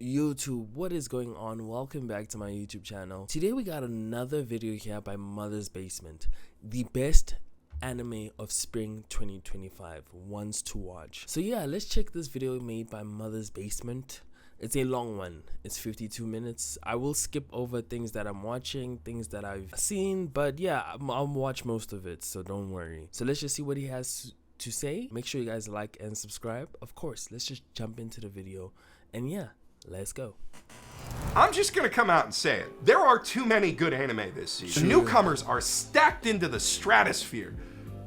YouTube, what is going on? Welcome back to my YouTube channel. Today we got another video here by Mother's Basement, the best anime of spring 2025 ones to watch. So yeah, let's check this video made by Mother's Basement. It's a long one. It's 52 minutes. I will skip over things that I'm watching, things that I've seen, but yeah, I'll watch most of it, so don't worry. So let's just see what he has to say. Make sure you guys like and subscribe. Of course, let's just jump into the video. And yeah, let's go. I'm just gonna come out and say it. There are too many good anime this season. The newcomers are stacked into the stratosphere.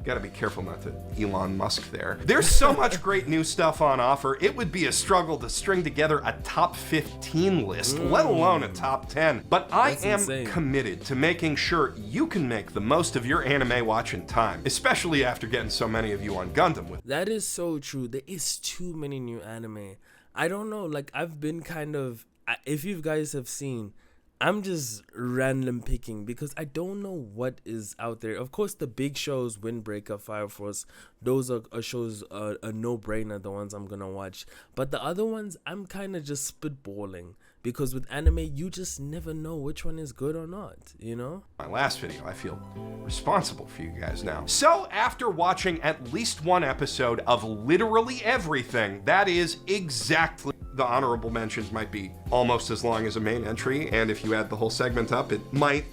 Gotta be careful not to Elon Musk there. There's so much great new stuff on offer, it would be a struggle to string together a top 15 list, let alone a top 10. But I am committed to making sure you can make the most of your anime watching time, especially after getting so many of you on Gundam with. That is so true. There is too many new anime. I don't know, like I've been kind of, if you guys have seen, I'm just random picking because I don't know what is out there. Of course, the big shows, Windbreaker, Fire Force, those are shows a no-brainer, the ones I'm gonna watch. But the other ones, I'm kind of just spitballing because with anime, you just never know which one is good or not, you know? My last video, I feel responsible for you guys now. So after watching at least one episode of literally everything, that is exactly. The honorable mentions might be almost as long as a main entry, and if you add the whole segment up, it might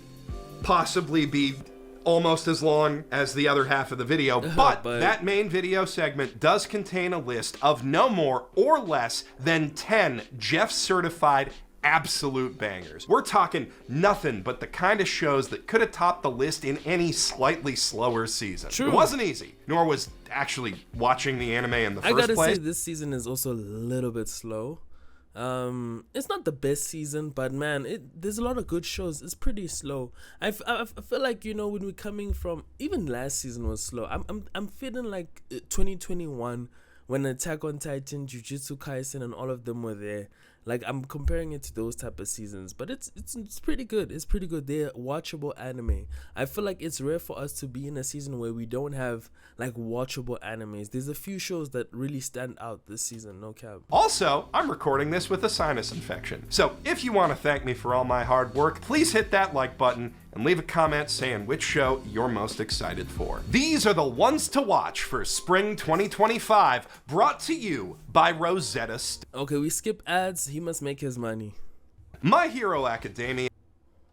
possibly be almost as long as the other half of the video, but that main video segment does contain a list of no more or less than 10 Jeff certified absolute bangers. We're talking nothing but the kind of shows that could have topped the list in any slightly slower season. True. It wasn't easy, nor was actually watching the anime in the first place. I gotta say, this season is also a little bit slow. It's not the best season, but man, there's a lot of good shows. It's pretty slow. I feel like, you know, when we're coming from, even last season was slow. I'm feeling like 2021 when Attack on Titan, Jujutsu Kaisen, and all of them were there. Like, I'm comparing it to those type of seasons, but it's pretty good. It's pretty good. They're watchable anime. I feel like it's rare for us to be in a season where we don't have like watchable animes. There's a few shows that really stand out this season, no cap. Also, I'm recording this with a sinus infection. So if you want to thank me for all my hard work, please hit that like button and leave a comment saying which show you're most excited for. These are the ones to watch for spring 2025, brought to you by Rosetta Stone. Okay, we skip ads. He must make his money. My Hero Academia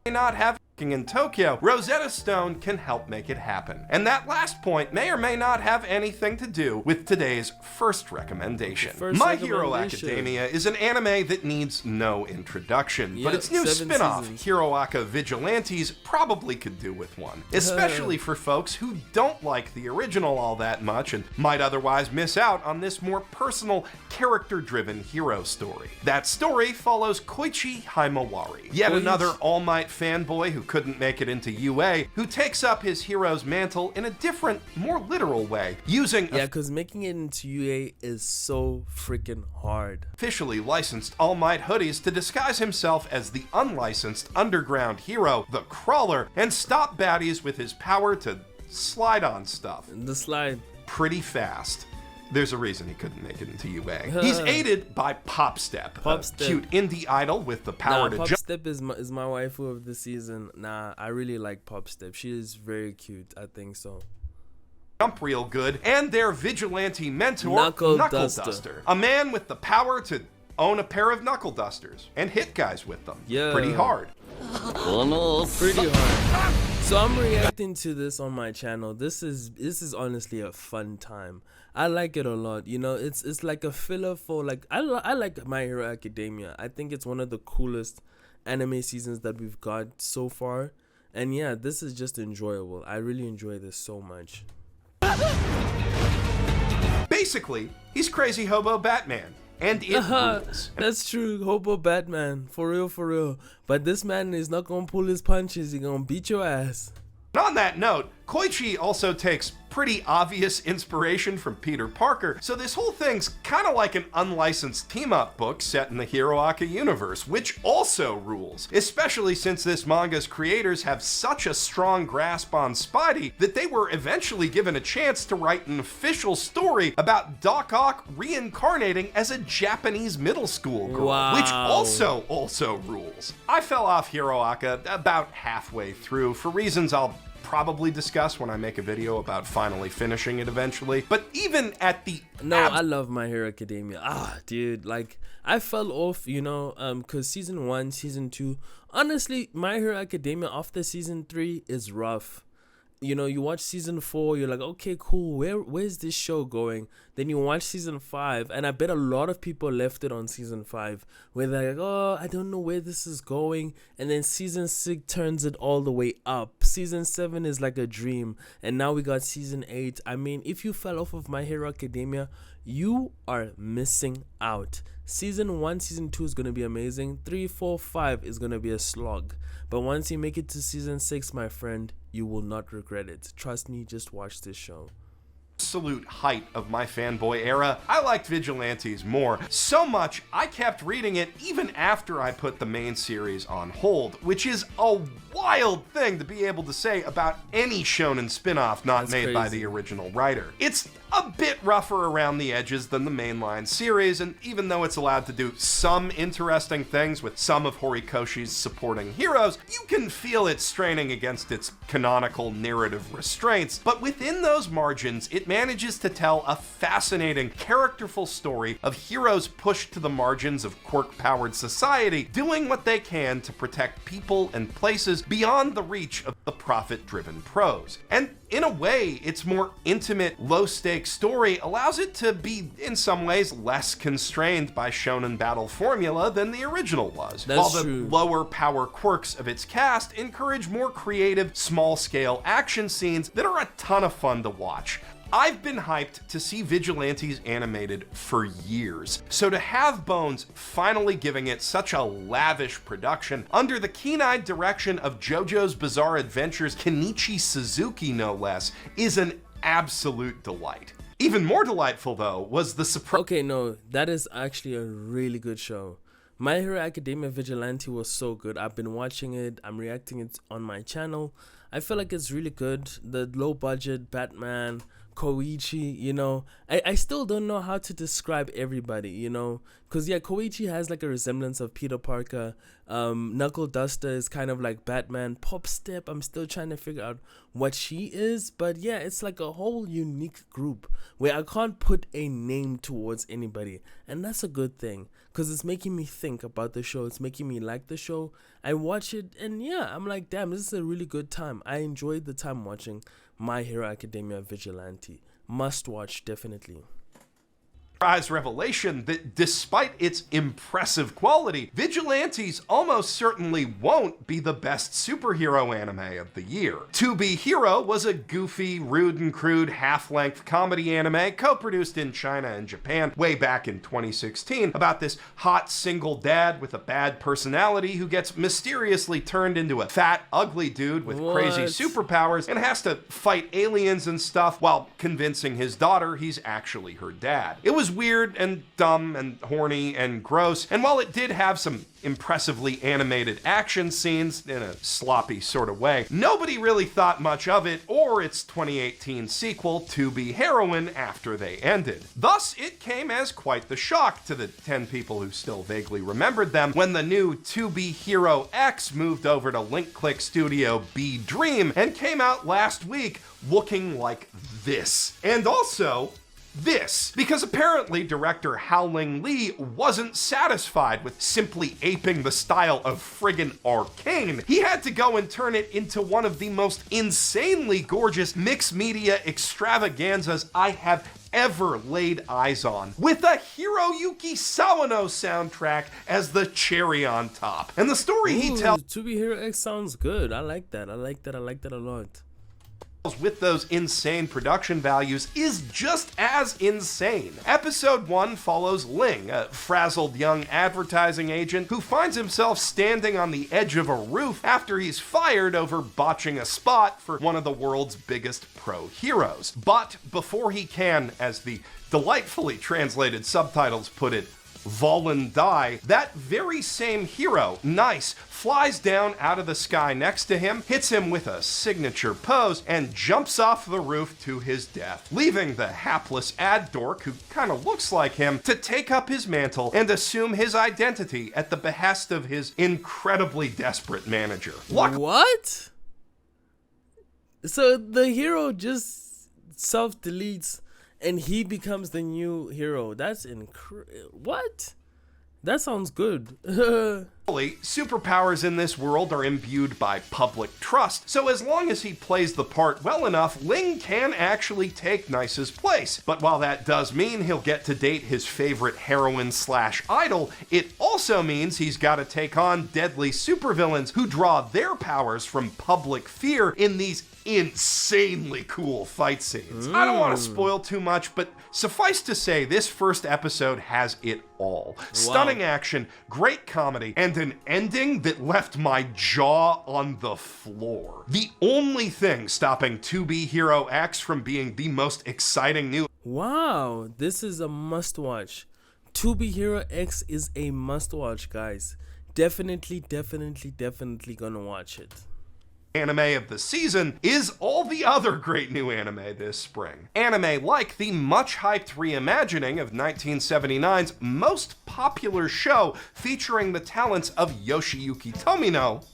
may not have in Tokyo. Rosetta Stone can help make it happen. And that last point may or may not have anything to do with today's first recommendation. My Hero Academia is an anime that needs no introduction, but its new spin-off, Hiroaka Vigilantes, probably could do with one. Especially for folks who don't like the original all that much and might otherwise miss out on this more personal, character-driven hero story. That story follows Koichi Himawari, yet another All Might fanboy who couldn't make it into UA, who takes up his hero's mantle in a different, more literal way, using because making it into UA is so freaking hard. Officially licensed All Might hoodies to disguise himself as the unlicensed underground hero, the Crawler, and stop baddies with his power to slide on stuff. The slide. Pretty fast. There's a reason he couldn't make it into UA. He's aided by Popstep, a cute indie idol with the power to jump. Popstep is my waifu of the season. Nah, I really like Popstep. She is very cute. I think so. Jump real good, and their vigilante mentor, Knuckle Duster, a man with the power to own a pair of knuckle dusters and hit guys with them. Yeah, pretty hard. Pretty hard. So I'm reacting to this on my channel. This is honestly a fun time. I like it a lot. You know, it's like a filler for like I like My Hero Academia. I think it's one of the coolest anime seasons that we've got so far. And yeah, this is just enjoyable. I really enjoy this so much. Basically, he's Crazy Hobo Batman. And it rules. That's true, Hobo Batman, for real. But this man is not gonna pull his punches. He's gonna beat your ass. On that note, Koichi also takes pretty obvious inspiration from Peter Parker, so this whole thing's kind of like an unlicensed team-up book set in the Hiroaka universe, which also rules, especially since this manga's creators have such a strong grasp on Spidey that they were eventually given a chance to write an official story about Doc Ock reincarnating as a Japanese middle school girl, wow. Which also rules. I fell off Hiroaka about halfway through for reasons I'll probably discuss when I make a video about finally finishing it eventually. But even at the I love My Hero Academia. Dude, like I fell off, cause season 1, season 2. Honestly, My Hero Academia after season 3 is rough. You watch season 4, you're like, okay, cool, where's this show going? Then you watch season 5, and I bet a lot of people left it on season 5, where they're like, oh, I don't know where this is going. And then season 6 turns it all the way up. Season 7 is like a dream, and now we got season 8. I mean, if you fell off of My Hero Academia, you are missing out. Season 1, season 2 is going to be amazing. 3, 4, 5 is going to be a slog. But once you make it to season 6, my friend, you will not regret it. Trust me, just watch this show. Absolute height of my fanboy era, I liked Vigilantes more. So much, I kept reading it even after I put the main series on hold, which is a wild thing to be able to say about any shonen spin-off not made by the original writer. It's a bit rougher around the edges than the mainline series, and even though it's allowed to do some interesting things with some of Horikoshi's supporting heroes, you can feel it straining against its canonical narrative restraints. But within those margins, it manages to tell a fascinating, characterful story of heroes pushed to the margins of quirk-powered society, doing what they can to protect people and places beyond the reach of the profit-driven pros. And in a way, its more intimate, low-stakes story allows it to be, in some ways, less constrained by shonen battle formula than the original was. That's while true. The lower power quirks of its cast encourage more creative, small-scale action scenes that are a ton of fun to watch. I've been hyped to see Vigilantes animated for years, so to have Bones finally giving it such a lavish production under the keen-eyed direction of JoJo's Bizarre Adventures Kenichi Suzuki no less is an absolute delight. Even more delightful though was the surprise. Okay, no, that is actually a really good show. My Hero Academia Vigilante was so good. I've been watching it, I'm reacting it on my channel. I feel like it's really good. The low budget Batman, Koichi, I still don't know how to describe everybody, because Koichi has like a resemblance of Peter Parker. Knuckle Duster is kind of like Batman. Pop Step, I'm still trying to figure out what she is, but yeah, it's like a whole unique group where I can't put a name towards anybody, and that's a good thing because it's making me think about the show. It's making me like the show. I watch it and yeah, I'm like, damn, this is a really good time. I enjoyed the time watching My Hero Academia Vigilante. Must watch, definitely. Revelation that despite its impressive quality, Vigilantes almost certainly won't be the best superhero anime of the year. To Be Hero was a goofy, rude and crude half-length comedy anime co-produced in China and Japan way back in 2016 about this hot single dad with a bad personality who gets mysteriously turned into a fat, ugly dude with crazy superpowers and has to fight aliens and stuff while convincing his daughter he's actually her dad. It was weird and dumb and horny and gross, and while it did have some impressively animated action scenes in a sloppy sort of way, nobody really thought much of it or its 2018 sequel, To Be Heroine, after they ended. Thus, it came as quite the shock to the 10 people who still vaguely remembered them when the new To Be Hero X moved over to Link Click Studio B Dream and came out last week looking like this. And also this, because apparently director Howling Lee wasn't satisfied with simply aping the style of friggin' Arcane. He had to go and turn it into one of the most insanely gorgeous mixed media extravaganzas I have ever laid eyes on, with a Hiroyuki Sawano soundtrack as the cherry on top. And the story he tells— To Be Hero X sounds good. I like that. I like that a lot. with those insane production values is just as insane. Episode 1 follows Ling, a frazzled young advertising agent who finds himself standing on the edge of a roof after he's fired over botching a spot for one of the world's biggest pro heroes. But before he can, as the delightfully translated subtitles put it, Volin die, that very same hero, Nice, flies down out of the sky next to him, hits him with a signature pose, and jumps off the roof to his death, leaving the hapless ad dork, who kind of looks like him, to take up his mantle and assume his identity at the behest of his incredibly desperate manager. What? So the hero just self-deletes and he becomes the new hero. That's what? That sounds good. Superpowers in this world are imbued by public trust, so as long as he plays the part well enough, Ling can actually take Nice's place. But while that does mean he'll get to date his favorite heroine/idol, it also means he's got to take on deadly supervillains who draw their powers from public fear in these insanely cool fight scenes. I don't want to spoil too much, but suffice to say, this first episode has it all. Wow. Stunning action, great comedy, and an ending that left my jaw on the floor. The only thing stopping 2B Hero X from being the most exciting new... Wow, this is a must-watch. 2B Hero X is a must-watch, guys. Definitely gonna watch it. Anime of the season is all the other great new anime this spring. Anime like the much-hyped reimagining of 1979's most popular show featuring the talents of Yoshiyuki Tomino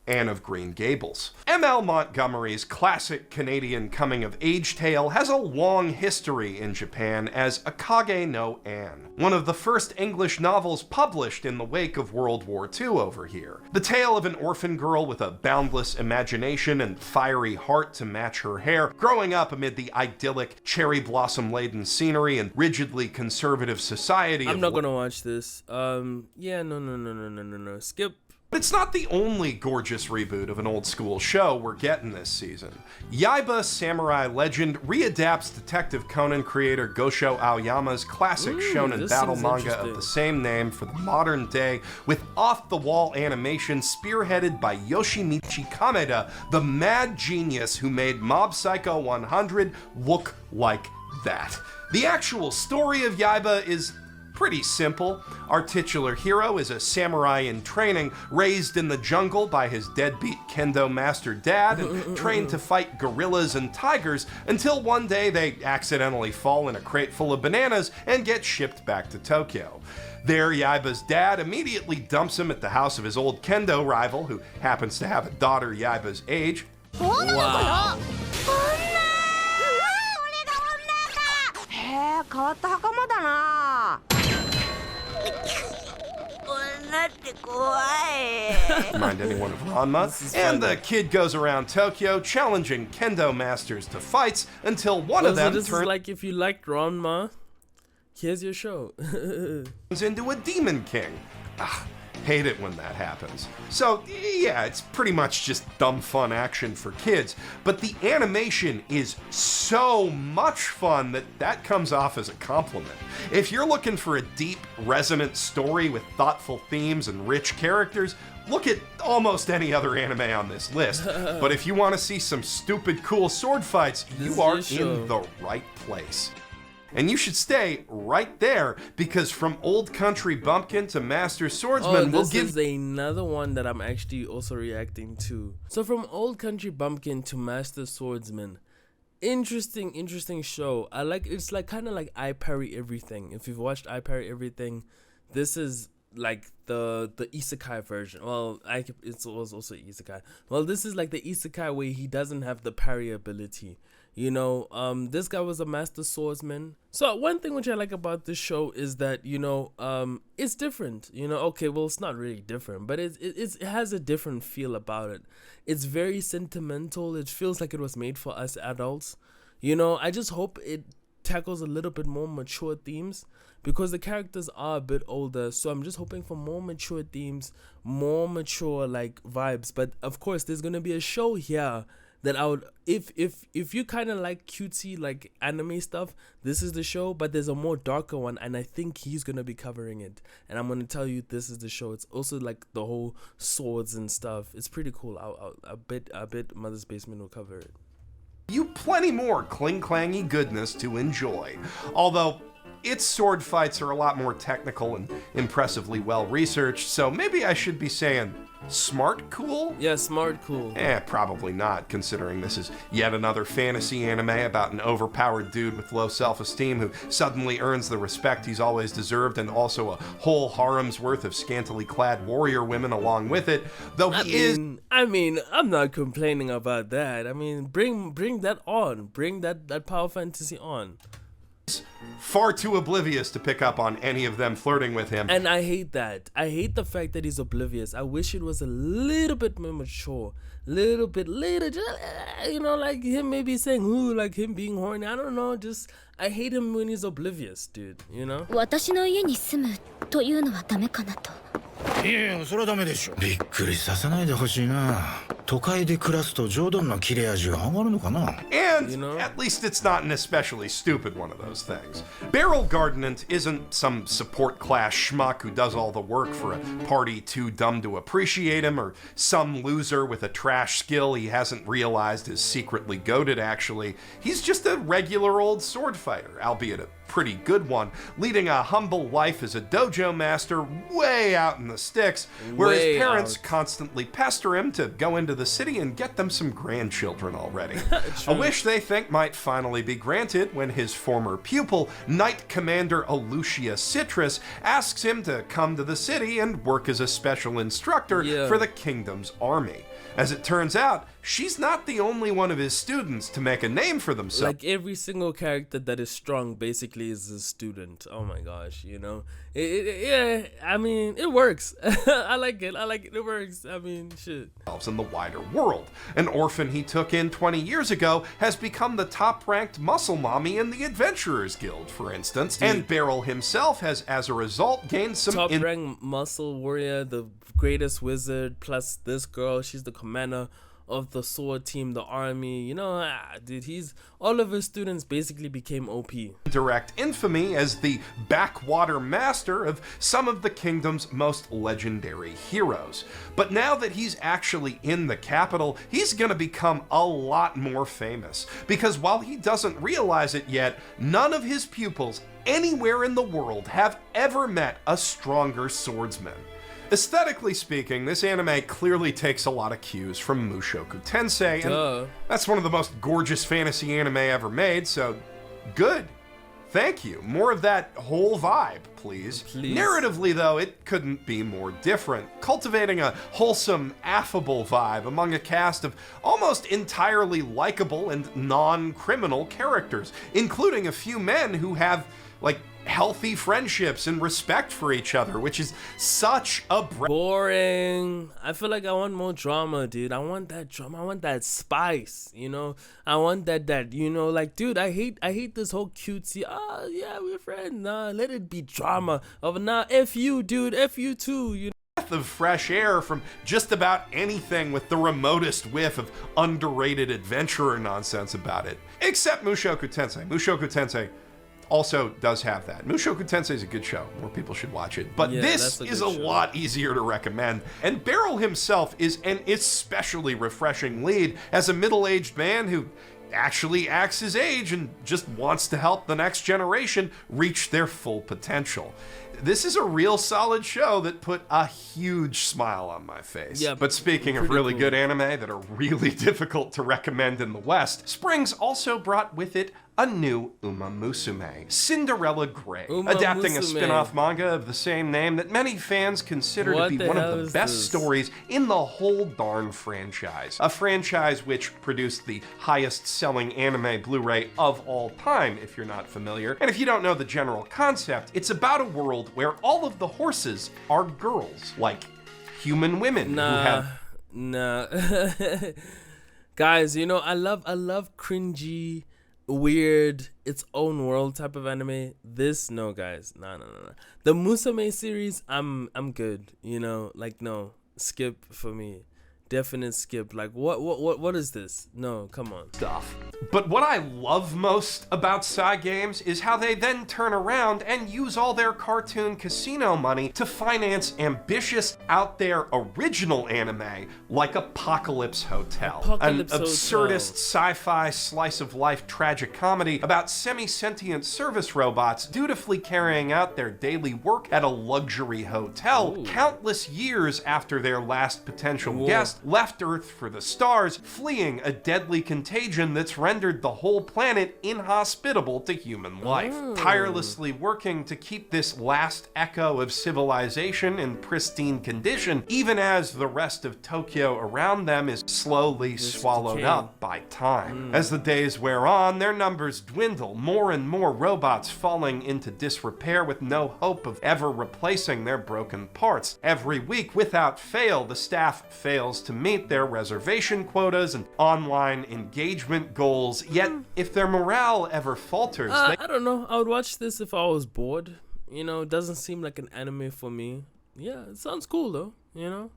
and of Green Gables. M.L. Montgomery's classic Canadian coming-of-age tale has a long history in Japan as Akage no Anne, one of the first English novels published in the wake of World War II over here. The tale of an orphan girl with a boundless imagination and fiery heart to match her hair, growing up amid the idyllic, cherry blossom-laden scenery and rigidly conservative society. I'm not gonna watch this. No. Skip. But it's not the only gorgeous reboot of an old school show we're getting this season. Yaiba Samurai Legend readapts Detective Conan creator Gosho Aoyama's classic shonen battle manga of the same name for the modern day, with off-the-wall animation spearheaded by Yoshimichi Kameda, the mad genius who made Mob Psycho 100 look like that. The actual story of Yaiba is pretty simple. Our titular hero is a samurai in training, raised in the jungle by his deadbeat kendo master dad, and trained to fight gorillas and tigers until one day they accidentally fall in a crate full of bananas and get shipped back to Tokyo. There, Yaiba's dad immediately dumps him at the house of his old kendo rival, who happens to have a daughter Yaiba's age. Wow. 変わった袴だな。女って怖い。 Mind anyone of Ranma? And the kid goes around Tokyo challenging kendo masters to fights until one of them this is like if you liked Ranma, here's your show. turns into a demon king. Hate it when that happens. So, yeah, it's pretty much just dumb fun action for kids, but the animation is so much fun that comes off as a compliment. If you're looking for a deep, resonant story with thoughtful themes and rich characters, look at almost any other anime on this list. But if you want to see some stupid, cool sword fights, you are in the right place. And you should stay right there, because from Old Country Bumpkin to Master Swordsman, this is another one that I'm actually also reacting to. So from Old Country Bumpkin to Master Swordsman, interesting show. I like, it's like kind of like I Parry Everything. If you've watched I Parry Everything, this is like the isekai version. Well, it was also isekai. Well, this is like the isekai where he doesn't have the parry ability. You know, this guy was a master swordsman. So one thing which I like about this show is that, you know, it's different. You know, okay, well, it's not really different, but it has a different feel about it. It's very sentimental. It feels like it was made for us adults. You know, I just hope it tackles a little bit more mature themes, because the characters are a bit older. So I'm just hoping for more mature themes, more mature like vibes. But of course, there's gonna be a show here that I would, if you kind of like cutesy like anime stuff, this is the show. But there's a more darker one, and I think he's gonna be covering it. And I'm gonna tell you, this is the show. It's also like the whole swords and stuff. It's pretty cool. I bet Mother's Basement will cover it. You plenty more cling-clangy goodness to enjoy. Although, its sword fights are a lot more technical and impressively well-researched, so maybe I should be saying smart cool? Yeah, smart cool. Probably not, considering this is yet another fantasy anime about an overpowered dude with low self-esteem who suddenly earns the respect he's always deserved, and also a whole harem's worth of scantily clad warrior women along with it, though I mean, I'm not complaining about that. I mean, bring that on. Bring that power fantasy on. Far too oblivious to pick up on any of them flirting with him. And I hate that. I hate the fact that he's oblivious. I wish it was a little bit more mature. Little bit later, just, like him maybe saying, ooh, like him being horny. I don't know, just, I hate him when he's oblivious, dude, you know? 私の家に住むというのはダメかなと。いや、それはダメでしょ。びっくりさせないでほしいな。都会で暮らすと冗談の切れ味が上がるのかな。And at least it's not an especially stupid one of those things. Beryl Gardnant isn't some support class schmuck who does all the work for a party too dumb to appreciate him, or some loser with a trash skill he hasn't realized is secretly goated actually. He's just a regular old sword fighter, albeit a pretty good one, leading a humble life as a dojo master way out in the sticks, where his parents constantly pester him to go into the city and get them some grandchildren already. A wish they think might finally be granted when his former pupil, Knight Commander Alucia Citrus, asks him to come to the city and work as a special instructor for the kingdom's army. As it turns out, she's not the only one of his students to make a name for themselves. Like every single character that is strong basically is a student. Oh my gosh, yeah, I mean, it works. I like it. It works. I mean, shit. In the wider world. An orphan he took in 20 years ago has become the top-ranked muscle mommy in the Adventurers Guild, for instance. Dude. And Beryl himself has, as a result, gained some top-ranked muscle warrior, the greatest wizard, plus this girl, she's the commander of the sword team, the army, dude, all of his students basically became OP. Direct infamy as the backwater master of some of the kingdom's most legendary heroes. But now that he's actually in the capital, he's gonna become a lot more famous, because while he doesn't realize it yet, none of his pupils anywhere in the world have ever met a stronger swordsman. Aesthetically speaking, this anime clearly takes a lot of cues from Mushoku Tensei, and that's one of the most gorgeous fantasy anime ever made, so good. Thank you. More of that whole vibe, please. Narratively, though, it couldn't be more different, cultivating a wholesome, affable vibe among a cast of almost entirely likable and non-criminal characters, including a few men who have, healthy friendships and respect for each other, which is such a boring. I feel like I want more drama, dude. I want that drama. I want that spice, I want that dude, I hate this whole cutesy, yeah, we're friends. Nah, let it be drama. F you, dude, F you too, of fresh air from just about anything with the remotest whiff of underrated adventurer nonsense about it. Except Mushoku Tensei. Mushoku Tensei also does have that. Mushoku Tensei is a good show. More people should watch it. But this is a lot easier to recommend. And Beryl himself is an especially refreshing lead as a middle-aged man who actually acts his age and just wants to help the next generation reach their full potential. This is a real solid show that put a huge smile on my face. Yeah, but speaking of really good anime that are really difficult to recommend in the West, Springs also brought with it a new Uma Musume, Cinderella Grey, adapting a spin-off manga of the same name that many fans consider to be one of the best stories in the whole darn franchise. A franchise which produced the highest-selling anime Blu-ray of all time, if you're not familiar. And if you don't know the general concept, it's about a world where all of the horses are girls, like human women who have... Guys, I love cringy, weird, its own world type of anime. This, no, guys, no. The Musume series, I'm good. No, skip for me. definite skip. Like, what is this? No, come on. Stuff. But what I love most about Cygames is how they then turn around and use all their cartoon casino money to finance ambitious, out there original anime like Apocalypse Hotel, Apocalypse an Hotel. absurdist sci-fi slice of life tragic comedy about semi-sentient service robots dutifully carrying out their daily work at a luxury hotel countless years after their last potential guest left Earth for the stars, fleeing a deadly contagion that's rendered the whole planet inhospitable to human life. Tirelessly working to keep this last echo of civilization in pristine condition, even as the rest of Tokyo around them is slowly swallowed up by time. As the days wear on, their numbers dwindle, more and more robots falling into disrepair with no hope of ever replacing their broken parts. Every week, without fail, the staff fails to meet their reservation quotas and online engagement goals, yet if their morale ever falters, I don't know. I would watch this if I was bored. You know, it doesn't seem like an anime for me. Yeah, it sounds cool though, you know?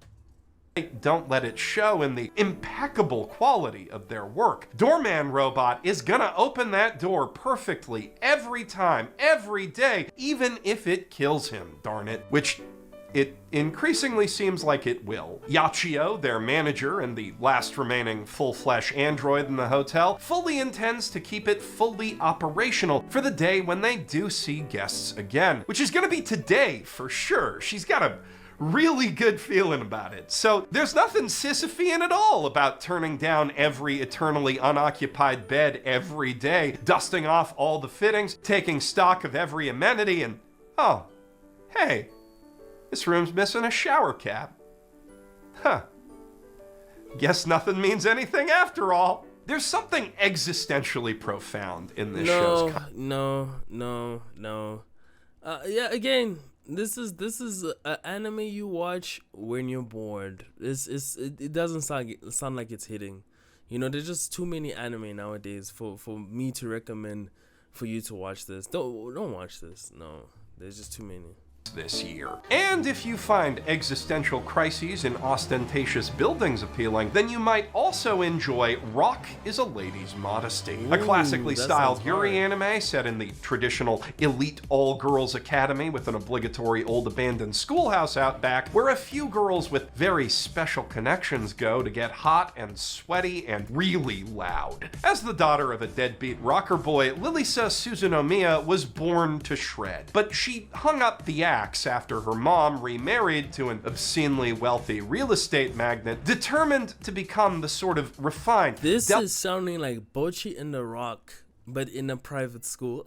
don't let it show in the impeccable quality of their work. Doorman Robot is gonna open that door perfectly every time, every day, even if it kills him, darn it, which it increasingly seems like it will. Yachio, their manager and the last remaining full-flesh android in the hotel, fully intends to keep it fully operational for the day when they do see guests again, which is gonna be today for sure. She's got a really good feeling about it. So there's nothing Sisyphean at all about turning down every eternally unoccupied bed every day, dusting off all the fittings, taking stock of every amenity, and oh, hey, this room's missing a shower cap. Huh. Guess nothing means anything after all. There's something existentially profound in this show's No. Yeah, again, this is an anime you watch when you're bored. It doesn't sound like it's hitting. You know, there's just too many anime nowadays for me to recommend for you to watch this. Don't watch this. No, there's just too many this year. And if you find existential crises in ostentatious buildings appealing, then you might also enjoy Rock is a Lady's Modesty, a classically styled Yuri anime set in the traditional elite all-girls academy with an obligatory old abandoned schoolhouse out back, where a few girls with very special connections go to get hot and sweaty and really loud. As the daughter of a deadbeat rocker boy, Lilisa Suzunomiya was born to shred, but she hung up the axe after her mom remarried to an obscenely wealthy real estate magnate, determined to become the sort of refined, This is sounding like Bocchi and the Rock, but in a private school.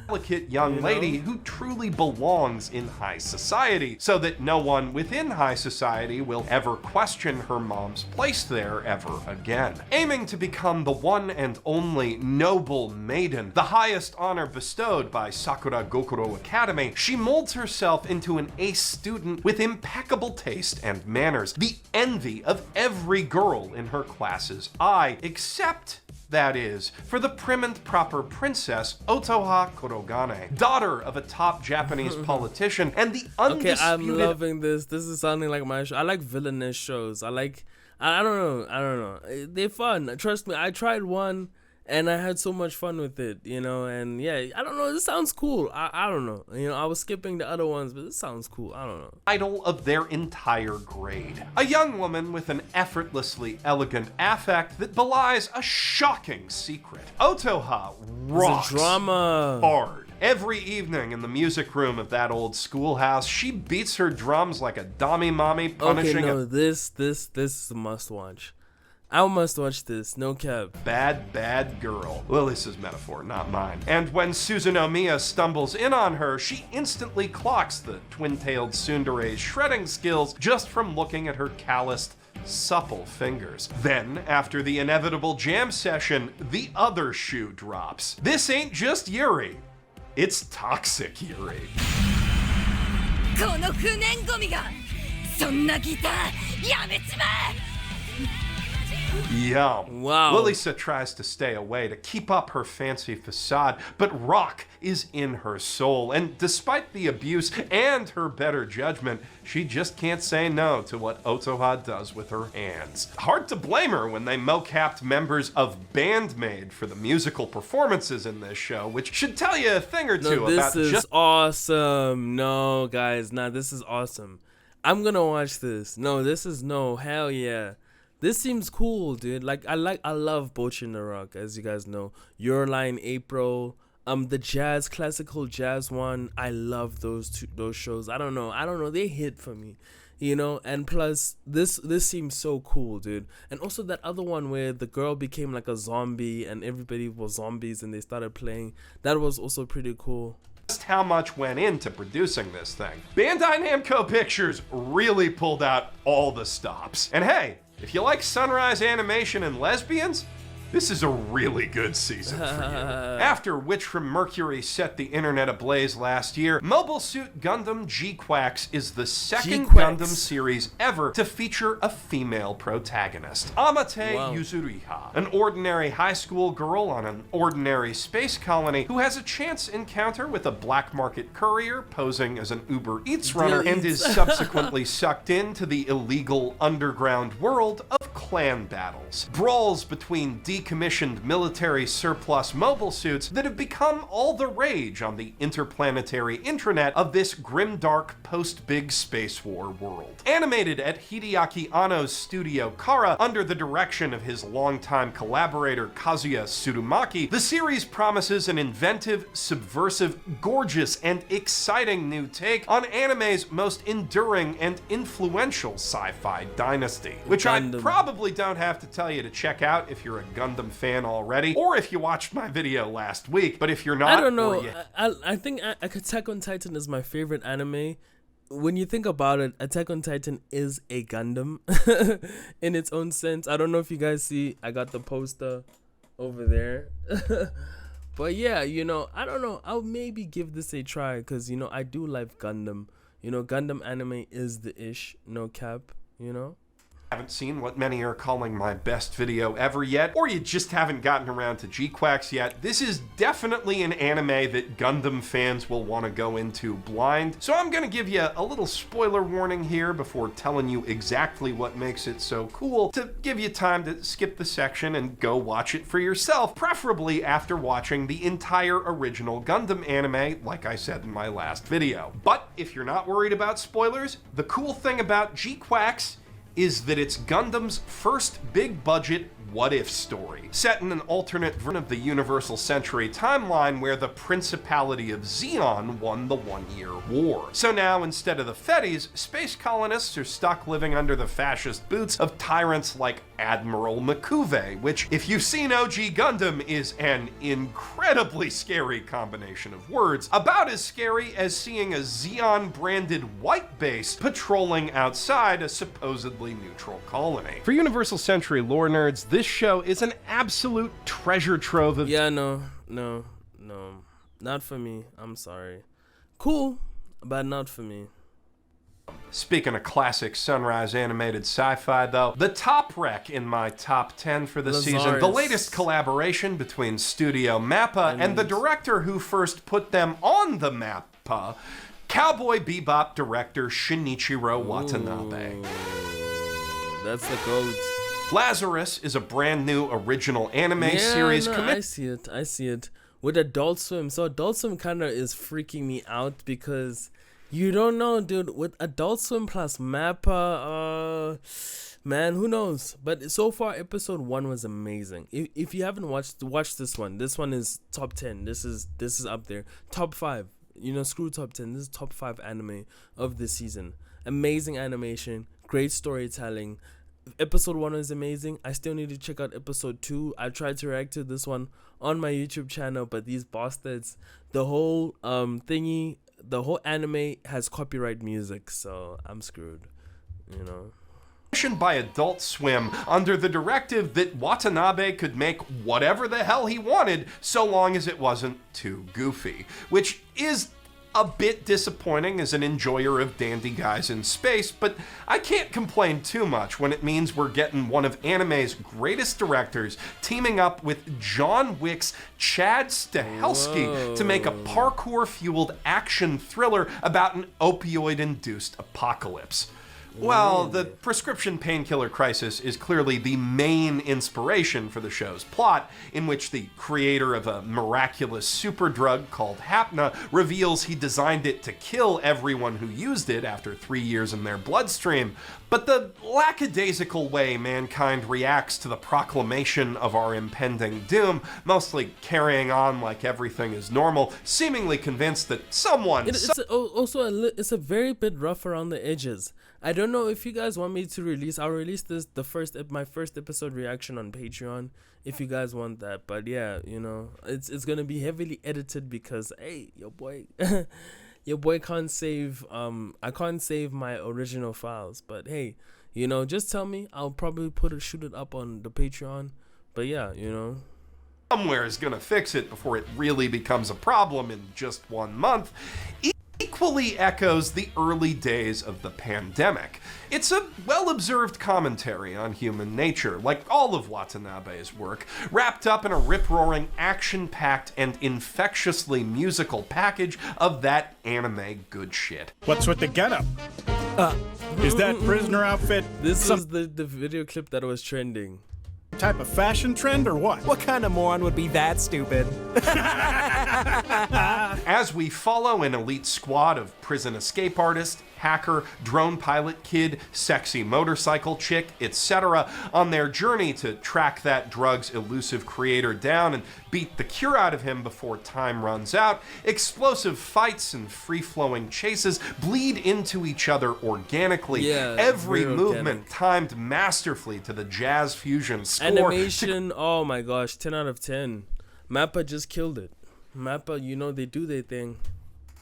delicate young lady who truly belongs in high society, so that no one within high society will ever question her mom's place there ever again. Aiming to become the one and only noble maiden, the highest honor bestowed by Sakura Gokuro Academy, she molds herself into an ace student with impeccable taste and manners, the envy of every girl in her class's eye, except, that is, for the prim and proper princess Otoha Kurogane, daughter of a top Japanese politician and the undisputed... Okay, I'm loving this. This is sounding like my show. I like villainous shows. I don't know. They're fun. Trust me, I tried one and I had so much fun with it, you know, and yeah, I don't know, this sounds cool. I don't know. You know, I was skipping the other ones, but this sounds cool. I don't know. Idol of their entire grade. A young woman with an effortlessly elegant affect that belies a shocking secret. Otoha rocks drama hard. Every evening in the music room of that old schoolhouse, she beats her drums like a dummy mommy punishing this is a must watch. I must watch this, no cap. Bad girl. Lily's metaphor, not mine. And when Suzunomiya stumbles in on her, she instantly clocks the twin-tailed tsundere's shredding skills just from looking at her calloused, supple fingers. Then, after the inevitable jam session, the other shoe drops. This ain't just Yuri. It's toxic Yuri. この不燃ゴミがそんなギターやめちまえ Yum. Wow. Lilisa tries to stay away to keep up her fancy facade, but rock is in her soul, and despite the abuse and her better judgment, she just can't say no to what Otoha does with her hands. Hard to blame her when they mocapped members of Bandmaid for the musical performances in this show, which should tell you a thing or two about this is just awesome. No, guys, this is awesome. I'm gonna watch this. Hell yeah. This seems cool, dude. I love Bochin the Rock, as you guys know. Your Line, April, the classical jazz one. I love those shows. I don't know. They hit for me, And plus, this seems so cool, dude. And also that other one where the girl became like a zombie and everybody was zombies and they started playing. That was also pretty cool. Just how much went into producing this thing. Bandai Namco Pictures really pulled out all the stops. And hey, if you like Sunrise animation and lesbians, this is a really good season for you. After Witch from Mercury set the internet ablaze last year, Mobile Suit Gundam Gquax is the second Gundam series ever to feature a female protagonist. Amate Yuzuriha, an ordinary high school girl on an ordinary space colony who has a chance encounter with a black market courier posing as an Uber Eats runner and is subsequently sucked into the illegal underground world of clan battles. Brawls between decommissioned military surplus mobile suits that have become all the rage on the interplanetary intranet of this grimdark post-Big Space War world. Animated at Hideaki Anno's studio Kara under the direction of his longtime collaborator Kazuya Tsurumaki, the series promises an inventive, subversive, gorgeous, and exciting new take on anime's most enduring and influential sci-fi dynasty, which I probably don't have to tell you to check out if you're a Gundam fan already, or if you watched my video last week, but if you're not, I don't know. I think Attack on Titan is my favorite anime. When you think about it, Attack on Titan is a Gundam in its own sense. I don't know if you guys see, I got the poster over there. But yeah, I don't know. I'll maybe give this a try because, I do like Gundam. Gundam anime is the ish, no cap, Haven't seen what many are calling my best video ever yet, or you just haven't gotten around to Gquax yet, this is definitely an anime that Gundam fans will want to go into blind. So I'm gonna give you a little spoiler warning here before telling you exactly what makes it so cool, to give you time to skip the section and go watch it for yourself, preferably after watching the entire original Gundam anime, like I said in my last video. But if you're not worried about spoilers, the cool thing about Gquax is that it's Gundam's first big-budget what-if story, set in an alternate version of the Universal Century timeline where the Principality of Zeon won the One-Year War. So now, instead of the Fetties, space colonists are stuck living under the fascist boots of tyrants like Admiral Makuve, which, if you've seen OG Gundam, is an incredibly scary combination of words, about as scary as seeing a Zeon-branded white base patrolling outside a supposedly neutral colony. For Universal Century lore nerds, this show is an absolute treasure trove of— Yeah, no. Not for me. I'm sorry. Cool, but not for me. Speaking of classic Sunrise animated sci-fi, though, the top rec in my top 10 for the season, the latest collaboration between Studio Mappa and the director who first put them on the Mappa, Cowboy Bebop director Shinichiro Watanabe. That's the goat. Lazarus is a brand new original anime series. I see it. With Adult Swim. So Adult Swim kind of is freaking me out because you don't know, dude. With Adult Swim plus Mappa, man, who knows? But so far, episode 1 was amazing. If you haven't watch this one. This one is top 10. This is up there. Top 5. Screw top 10. This is top 5 anime of this season. Amazing animation, great storytelling. Episode 1 is amazing. I still need to check out episode 2. I tried to react to this one on my YouTube channel, but these bastards, the whole the whole anime has copyright music, so I'm screwed, By Adult Swim under the directive that Watanabe could make whatever the hell he wanted so long as it wasn't too goofy, which is a bit disappointing as an enjoyer of dandy guys in space, but I can't complain too much when it means we're getting one of anime's greatest directors teaming up with John Wick's Chad Stahelski to make a parkour-fueled action thriller about an opioid-induced apocalypse. Well, the prescription painkiller crisis is clearly the main inspiration for the show's plot, in which the creator of a miraculous superdrug called Hapna reveals he designed it to kill everyone who used it after 3 years in their bloodstream. But the lackadaisical way mankind reacts to the proclamation of our impending doom, mostly carrying on like everything is normal, seemingly convinced that someone... It's a very bit rough around the edges. I don't know if you guys want me to release. I'll release my first episode reaction on Patreon if you guys want that. But yeah, you know, it's gonna be heavily edited because hey, your boy can't save I can't save my original files. But hey, you know, just tell me. I'll probably shoot it up on the Patreon. But yeah, you know. Somewhere is gonna fix it before it really becomes a problem in just 1 month. Equally echoes the early days of the pandemic. It's a well-observed commentary on human nature, like all of Watanabe's work, wrapped up in a rip-roaring, action-packed, and infectiously musical package of that anime good shit. What's with the getup? Is that prisoner outfit This is the video clip that was trending. type of fashion trend or what? What kind of moron would be that stupid? As we follow an elite squad of prison escape artist, hacker, drone pilot kid, sexy motorcycle chick, etc. on their journey to track that drug's elusive creator down and beat the cure out of him before time runs out, explosive fights and free-flowing chases bleed into each other organically. Yeah, every very movement organic. Timed masterfully to the jazz fusion score. Animation, oh my gosh, 10 out of 10. Mappa just killed it. Mappa, you know, they do their thing.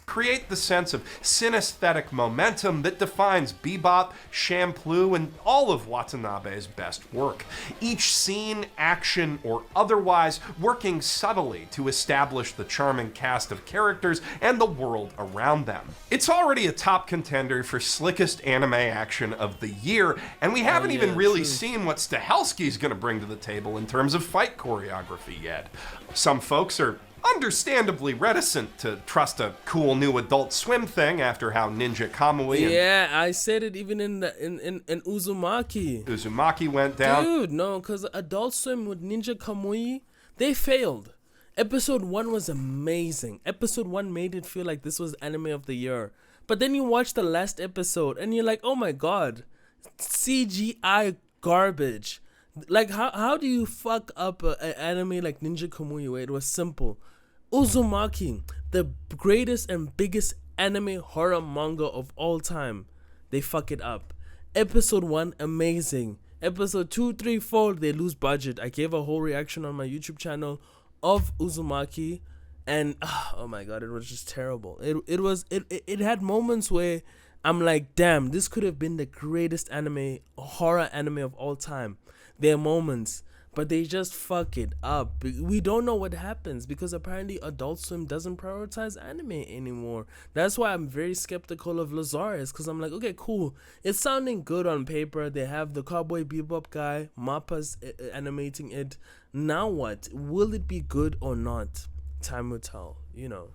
Create the sense of synesthetic momentum that defines Bebop, Shampoo, and all of Watanabe's best work. Each scene, action, or otherwise working subtly to establish the charming cast of characters and the world around them. It's already a top contender for slickest anime action of the year, and we haven't even really seen what Stahelski's gonna bring to the table in terms of fight choreography yet. Some folks are understandably reticent to trust a cool new Adult Swim thing after how Ninja Kamui and Yeah, I said it even in Uzumaki. Uzumaki went down. Dude, no, because Adult Swim with Ninja Kamui, they failed. Episode 1 was amazing. Episode 1 made it feel like this was anime of the year. But then you watch the last episode and you're like, oh my god, CGI garbage. Like, how do you fuck up an anime like Ninja Kamui where it was simple? Uzumaki, the greatest and biggest anime horror manga of all time, they fuck it up. Episode 1, amazing. Episode 2, 3, 4, they lose budget. I gave a whole reaction on my YouTube channel of Uzumaki, and oh my god, it was just terrible. It had moments where I'm like, damn, this could have been the greatest horror anime of all time. There are moments, but they just fuck it up. We don't know what happens because apparently Adult Swim doesn't prioritize anime anymore. That's why I'm very skeptical of Lazarus, because I'm like, okay, cool. It's sounding good on paper. They have the Cowboy Bebop guy, Mappa's animating it. Now what? Will it be good or not? Time will tell, you know.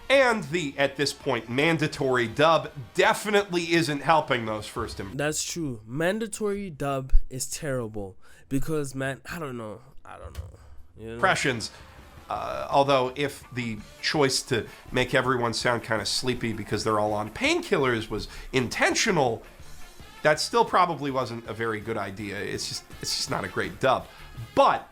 And the, at this point, mandatory dub definitely isn't helping those first That's true. Mandatory dub is terrible because, man, I don't know. You know? impressions. Although if the choice to make everyone sound kind of sleepy because they're all on painkillers was intentional, that still probably wasn't a very good idea. It's just not a great dub. But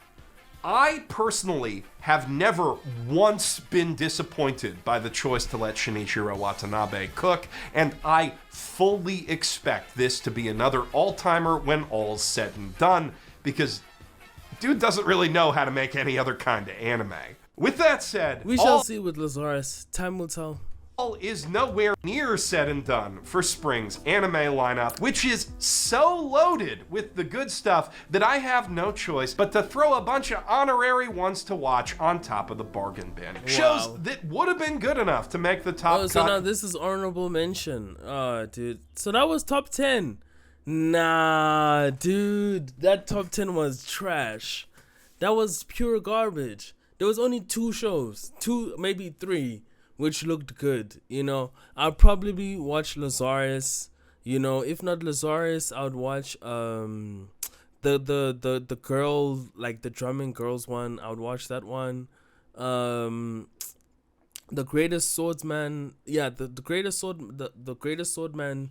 I personally have never once been disappointed by the choice to let Shinichiro Watanabe cook, and I fully expect this to be another all-timer when all's said and done, because dude doesn't really know how to make any other kind of anime. With that said, we shall see with Lazarus. Time will tell. is nowhere near said and done for spring's anime lineup, which is so loaded with the good stuff that I have no choice but to throw a bunch of honorary ones to watch on top of the bargain bin. Wow. Shows that would have been good enough to make the top cut. So now this is honorable mention. Oh, dude. So that was top 10. Nah, dude. That top 10 was trash. That was pure garbage. There was only 2 shows. 2, maybe 3. Which looked good, you know. I'll probably watch Lazarus, you know. If not Lazarus, I would watch the girl, like the drumming girls one. I would watch that one. The Greatest Swordsman, yeah, the Greatest Swordman,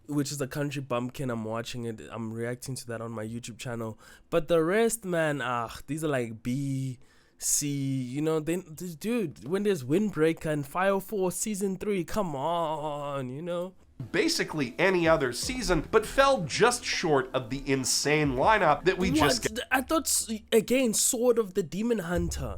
which is the country bumpkin. I'm watching it. I'm reacting to that on my YouTube channel. But the rest, man, these are like B, C, you know, dude, when there's Windbreaker and Fire Force Season 3, come on, you know. Basically any other season, but fell just short of the insane lineup that we just... I thought, again, Sword of the Demon Hunter.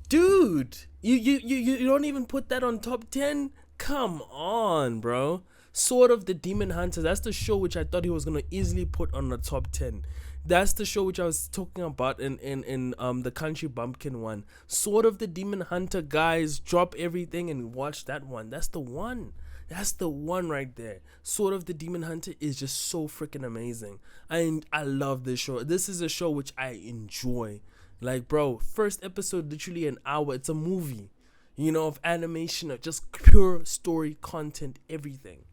Dude, you don't even put that on top 10? Come on, bro. Sword of the Demon Hunter, that's the show which I thought he was going to easily put on the top 10. That's the show which I was talking about in the country bumpkin one. Sword of the Demon Hunter, guys, drop everything and watch that one. That's the one. That's the one right there. Sword of the Demon Hunter is just so freaking amazing. I love this show. This is a show which I enjoy. Like, bro, first episode, literally an hour. It's a movie, you know, of animation, of just pure story content, everything.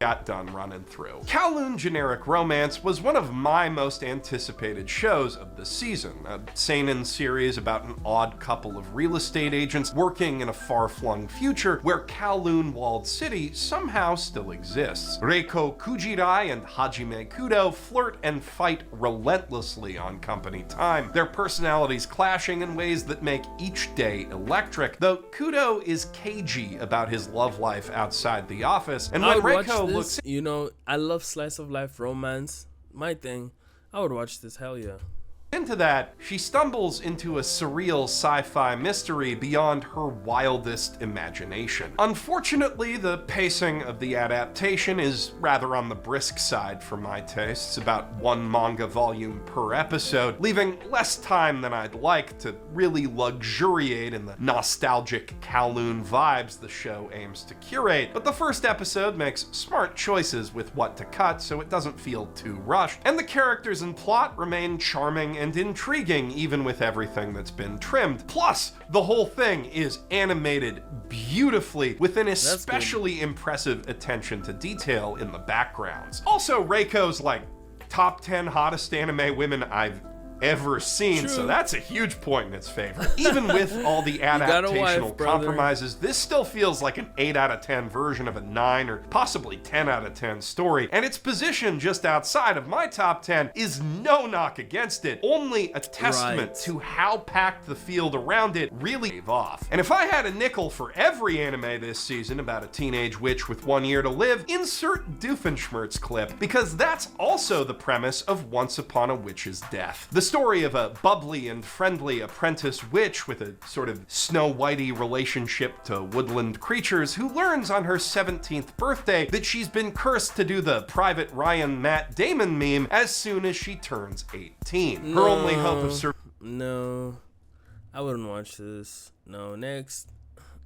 Got done running through. Calloon Generic Romance was one of my most anticipated shows of the season, a seinen series about an odd couple of real estate agents working in a far-flung future where Calloon Walled City somehow still exists. Reiko Kujirai and Hajime Kudo flirt and fight relentlessly on company time, their personalities clashing in ways that make each day electric, though Kudo is cagey about his love life outside the office, and when Reiko looks, you know, I love slice of life romance. My thing. I would watch this, hell yeah. Into that, she stumbles into a surreal sci-fi mystery beyond her wildest imagination. Unfortunately, the pacing of the adaptation is rather on the brisk side for my tastes, about 1 manga volume per episode, leaving less time than I'd like to really luxuriate in the nostalgic Calloon vibes the show aims to curate. But the first episode makes smart choices with what to cut so it doesn't feel too rushed, and the characters and plot remain charming and intriguing even with everything that's been trimmed. Plus, the whole thing is animated beautifully with an especially impressive attention to detail in the backgrounds. Also, Reiko's like top 10 hottest anime women I've ever seen, true. So that's a huge point in its favor. Even with all the adaptational compromises, this still feels like an 8 out of 10 version of a 9 or possibly 10 out of 10 story, and its position just outside of my top 10 is no knock against it, only a testament to how packed the field around it really gave off. And if I had a nickel for every anime this season about a teenage witch with 1 year to live, insert Doofenshmirtz clip, because that's also the premise of Once Upon a Witch's Death. The story of a bubbly and friendly apprentice witch with a sort of Snow Whitey relationship to woodland creatures who learns on her 17th birthday that she's been cursed to do the Private Ryan Matt Damon meme as soon as she turns 18. Her only hope of survival. No, I wouldn't watch this. No, next.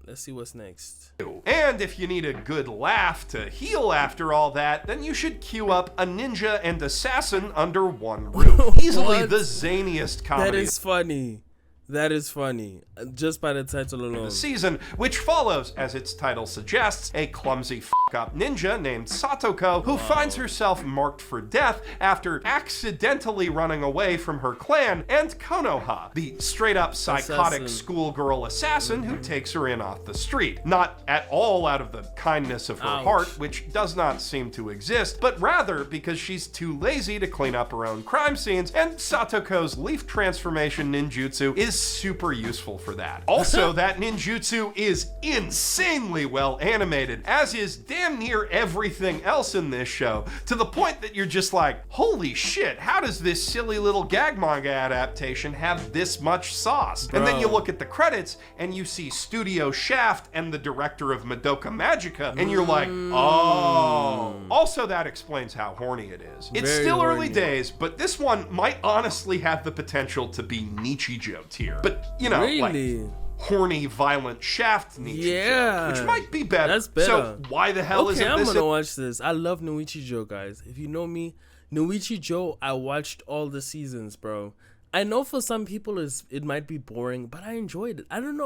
Let's see what's next. And if you need a good laugh to heal after all that, then you should queue up A Ninja and Assassin Under One Roof. Easily the zaniest comedy. That is funny. That is funny, just by the title alone. The season, which follows, as its title suggests, a clumsy f***up ninja named Satoko who finds herself marked for death after accidentally running away from her clan, and Konoha, the straight-up psychotic schoolgirl assassin who takes her in off the street. Not at all out of the kindness of her heart, which does not seem to exist, but rather because she's too lazy to clean up her own crime scenes, and Satoko's leaf transformation ninjutsu is super useful for that. Also, that ninjutsu is insanely well animated, as is damn near everything else in this show, to the point that you're just like, holy shit, how does this silly little gag manga adaptation have this much sauce? And then you look at the credits and you see Studio Shaft and the director of Madoka Magica, and you're like, oh. Also, that explains how horny it is. It's Very still early horny. days, but this one might honestly have the potential to be Nichijou tier. But, you know, Really? like horny, violent Shaft Nichijou, Yeah. which might be better. That's better. So why the hell Okay, isn't I'm this gonna watch this. I love Nichijou, guys. If you know me, Nichijou, I watched all the seasons, bro. I know for some people it might be boring, but I enjoyed it. I don't